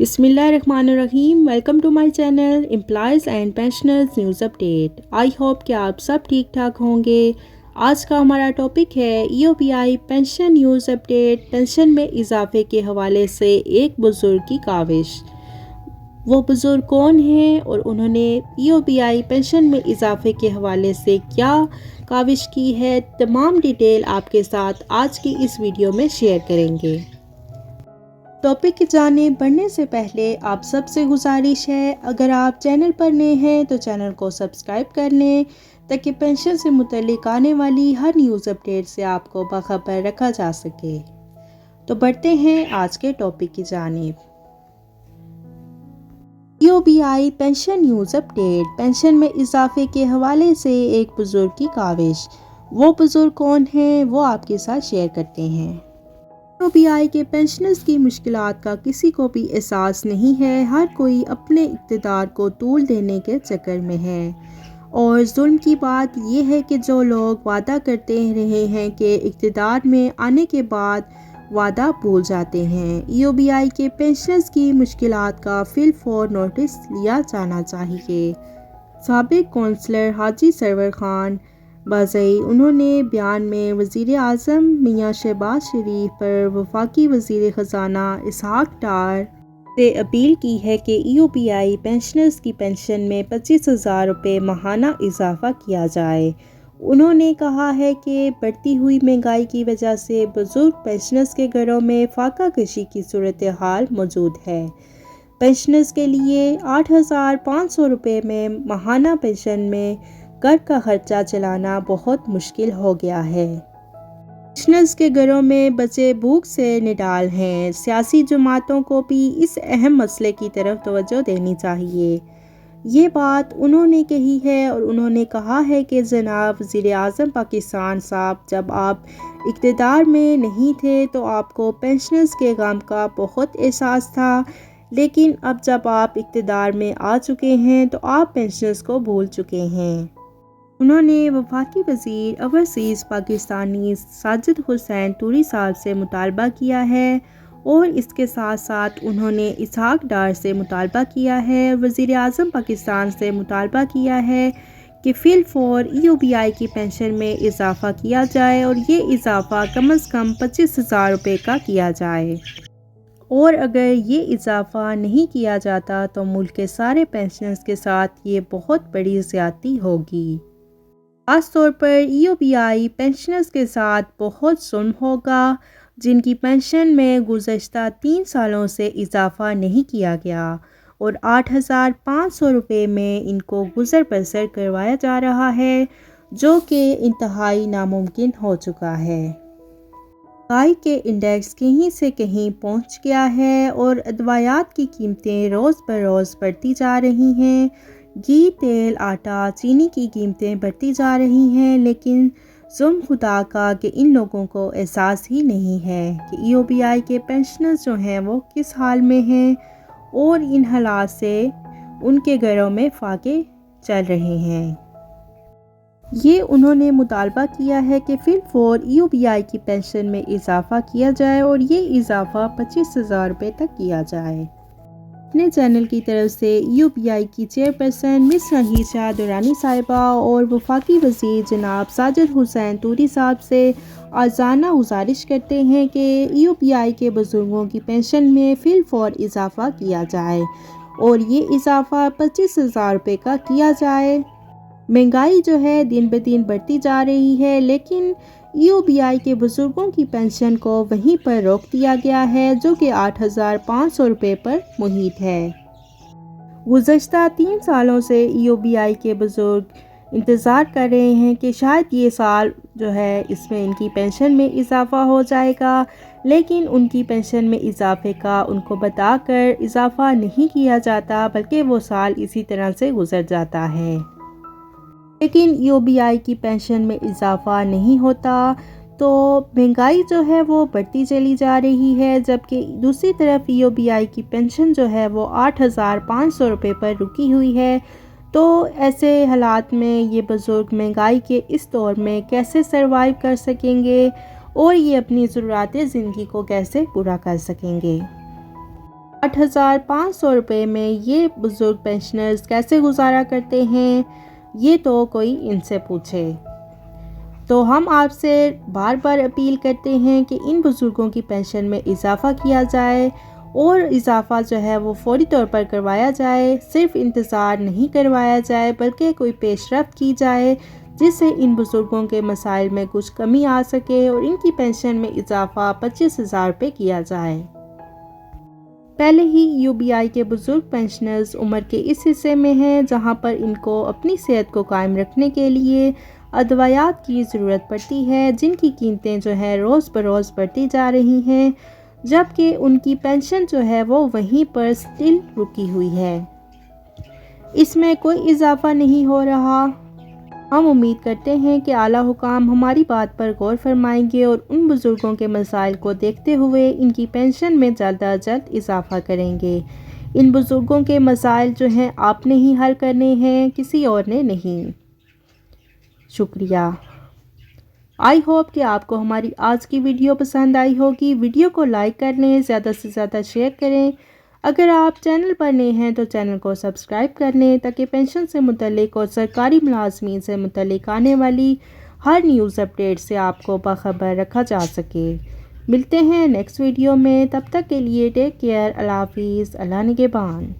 بسم اللہ الرحمن الرحیم۔ Welcome to my channel employees and pensioners news update. I hope کہ آپ سب ٹھیک ٹھاک ہوں گے۔ آج کا ہمارا ٹاپک ہے ای او پی آئی پینشن نیوز اپڈیٹ۔ پینشن میں اضافے کے حوالے سے ایک بزرگ کی کاوش۔ وہ بزرگ کون ہیں اور انہوں نے ای او پی آئی پینشن میں اضافے کے حوالے سے کیا کاوش کی ہے، تمام ڈیٹیل آپ کے ساتھ آج کی اس ویڈیو میں شیئر کریں گے۔ ٹاپک کی جانب بڑھنے سے پہلے آپ سب سے گزارش ہے، اگر آپ چینل پر نئے ہیں تو چینل کو سبسکرائب کر لیں تاکہ پینشن سے متعلق آنے والی ہر نیوز اپڈیٹ سے آپ کو باخبر رکھا جا سکے۔ تو بڑھتے ہیں آج کے ٹاپک کی جانب۔ ای او پی آئی پینشن نیوز اپڈیٹ۔ پینشن میں اضافے کے حوالے سے ایک بزرگ کی کاوش۔ وہ بزرگ کون ہیں وہ آپ کے ساتھ شیئر کرتے ہیں۔ ای او پی آئی کے پینشنرز کی مشکلات کا کسی کو بھی احساس نہیں ہے۔ ہر کوئی اپنے اقتدار کو طول دینے کے چکر میں ہے، اور ظلم کی بات یہ ہے کہ جو لوگ وعدہ کرتے رہے ہیں کہ اقتدار میں آنے کے بعد وعدہ بھول جاتے ہیں۔ ای او پی آئی کے پینشنرز کی مشکلات کا فی الفور نوٹس لیا جانا چاہیے۔ سابق کونسلر حاجی سرور خان بازئی انہوں نے بیان میں وزیر اعظم میاں شہباز شریف پر وفاقی وزیر خزانہ اسحاق ڈار سے اپیل کی ہے کہ ای او پی آئی پینشنرز کی پینشن میں 25,000 روپے ماہانہ اضافہ کیا جائے۔ انہوں نے کہا ہے کہ بڑھتی ہوئی مہنگائی کی وجہ سے بزرگ پینشنرز کے گھروں میں فاقہ کشی کی صورتحال موجود ہے۔ پینشنرز کے لیے 8,500 روپے میں ماہانہ پینشن میں گھر کا خرچہ چلانا بہت مشکل ہو گیا ہے۔ پینشنرز کے گھروں میں بچے بھوک سے نڈال ہیں۔ سیاسی جماعتوں کو بھی اس اہم مسئلے کی طرف توجہ دینی چاہیے۔ یہ بات انہوں نے کہی ہے، اور انہوں نے کہا ہے کہ جناب وزیر اعظم پاکستان صاحب، جب آپ اقتدار میں نہیں تھے تو آپ کو پینشنرز کے غم کا بہت احساس تھا، لیکن اب جب آپ اقتدار میں آ چکے ہیں تو آپ پینشنرز کو بھول چکے ہیں۔ انہوں نے وفاقی وزیر اوورسیز پاکستانی ساجد حسین طوری صاحب سے مطالبہ کیا ہے، اور اس کے ساتھ ساتھ انہوں نے اسحاق ڈار سے مطالبہ کیا ہے، وزیر اعظم پاکستان سے مطالبہ کیا ہے کہ فی الفور ای او پی آئی کی پینشن میں اضافہ کیا جائے، اور یہ اضافہ کم از کم 25,000 روپے کا کیا جائے۔ اور اگر یہ اضافہ نہیں کیا جاتا تو ملک کے سارے پینشنرز کے ساتھ یہ بہت بڑی زیادتی ہوگی۔ خاص طور پر ای او پی آئی پینشنرز کے ساتھ بہت ظلم ہوگا، جن کی پینشن میں گزشتہ 3 سالوں سے اضافہ نہیں کیا گیا، اور 8,500 روپے میں ان کو گزر بسر کروایا جا رہا ہے، جو کہ انتہائی ناممکن ہو چکا ہے۔ مہنگائی کے انڈیکس کہیں سے کہیں پہنچ گیا ہے، اور ادویات کی قیمتیں روز بروز بڑھتی جا رہی ہیں۔ گھی، تیل، آٹا، چینی کی قیمتیں بڑھتی جا رہی ہیں، لیکن ظلم خدا کا کہ ان لوگوں کو احساس ہی نہیں ہے کہ ای او پی آئی کے پینشنرز جو ہیں وہ کس حال میں ہیں، اور ان حالات سے ان کے گھروں میں فاقے چل رہے ہیں۔ یہ انہوں نے مطالبہ کیا ہے کہ فی الفور ای او پی آئی کی پینشن میں اضافہ کیا جائے، اور یہ اضافہ 25,000 روپے تک کیا جائے۔ اپنے چینل کی طرف سے ای او پی آئی کی چیئرپرسن مس نہید شاہ درانی صاحبہ اور وفاقی وزیر جناب ساجد حسین طوری صاحب سے عاجزانہ گزارش کرتے ہیں کہ ای او پی آئی کے بزرگوں کی پینشن میں فی الفور اضافہ کیا جائے، اور یہ اضافہ 25,000 روپے کا کیا جائے۔ مہنگائی جو ہے دن بدن بڑھتی جا رہی ہے، لیکن ای او پی آئی کے بزرگوں کی پینشن کو وہیں پر روک دیا گیا ہے، جو کہ 8,500 روپے پر محیط ہے۔ گزشتہ 3 سالوں سے ای او پی آئی کے بزرگ انتظار کر رہے ہیں کہ شاید یہ سال جو ہے اس میں ان کی پینشن میں اضافہ ہو جائے گا، لیکن ان کی پینشن میں اضافے کا ان کو بتا کر اضافہ نہیں کیا جاتا، بلکہ وہ سال اسی طرح سے گزر جاتا ہے۔ لیکن ای او پی آئی کی پینشن میں اضافہ نہیں ہوتا تو مہنگائی جو ہے وہ بڑھتی چلی جا رہی ہے، جبکہ دوسری طرف ای او پی آئی کی پینشن جو ہے وہ 8,500 روپے پر رکی ہوئی ہے۔ تو ایسے حالات میں یہ بزرگ مہنگائی کے اس دور میں کیسے سروائیو کر سکیں گے، اور یہ اپنی ضروریات زندگی کو کیسے پورا کر سکیں گے۔ 8,500 روپے میں یہ بزرگ پینشنرز کیسے گزارا کرتے ہیں، یہ تو کوئی ان سے پوچھے۔ تو ہم آپ سے بار بار اپیل کرتے ہیں کہ ان بزرگوں کی پینشن میں اضافہ کیا جائے، اور اضافہ جو ہے وہ فوری طور پر کروایا جائے، صرف انتظار نہیں کروایا جائے بلکہ کوئی پیش رفت کی جائے جس سے ان بزرگوں کے مسائل میں کچھ کمی آ سکے اور ان کی پینشن میں اضافہ 25,000 روپے کیا جائے۔ پہلے ہی UBI کے بزرگ پینشنرز عمر کے اس حصے میں ہیں جہاں پر ان کو اپنی صحت کو قائم رکھنے کے لیے ادویات کی ضرورت پڑتی ہے، جن کی قیمتیں جو ہے روز بروز بڑھتی جا رہی ہیں، جبکہ ان کی پینشن جو ہے وہ وہیں پر سٹل رکی ہوئی ہے، اس میں کوئی اضافہ نہیں ہو رہا۔ ہم امید کرتے ہیں کہ اعلیٰ حکام ہماری بات پر غور فرمائیں گے اور ان بزرگوں کے مسائل کو دیکھتے ہوئے ان کی پینشن میں جلد از جلد اضافہ کریں گے۔ ان بزرگوں کے مسائل جو ہیں آپ نے ہی حل کرنے ہیں، کسی اور نے نہیں۔ شکریہ۔ آئی ہوپ کہ آپ کو ہماری آج کی ویڈیو پسند آئی ہوگی۔ ویڈیو کو لائک کر لیں، زیادہ سے زیادہ شیئر کریں۔ اگر آپ چینل پر نئے ہیں تو چینل کو سبسکرائب کر لیں تاکہ پینشن سے متعلق اور سرکاری ملازمین سے متعلق آنے والی ہر نیوز اپڈیٹ سے آپ کو باخبر رکھا جا سکے۔ ملتے ہیں نیکسٹ ویڈیو میں، تب تک کے لیے ٹیک کیئر، اللہ حافظ، اللہ نگہبان۔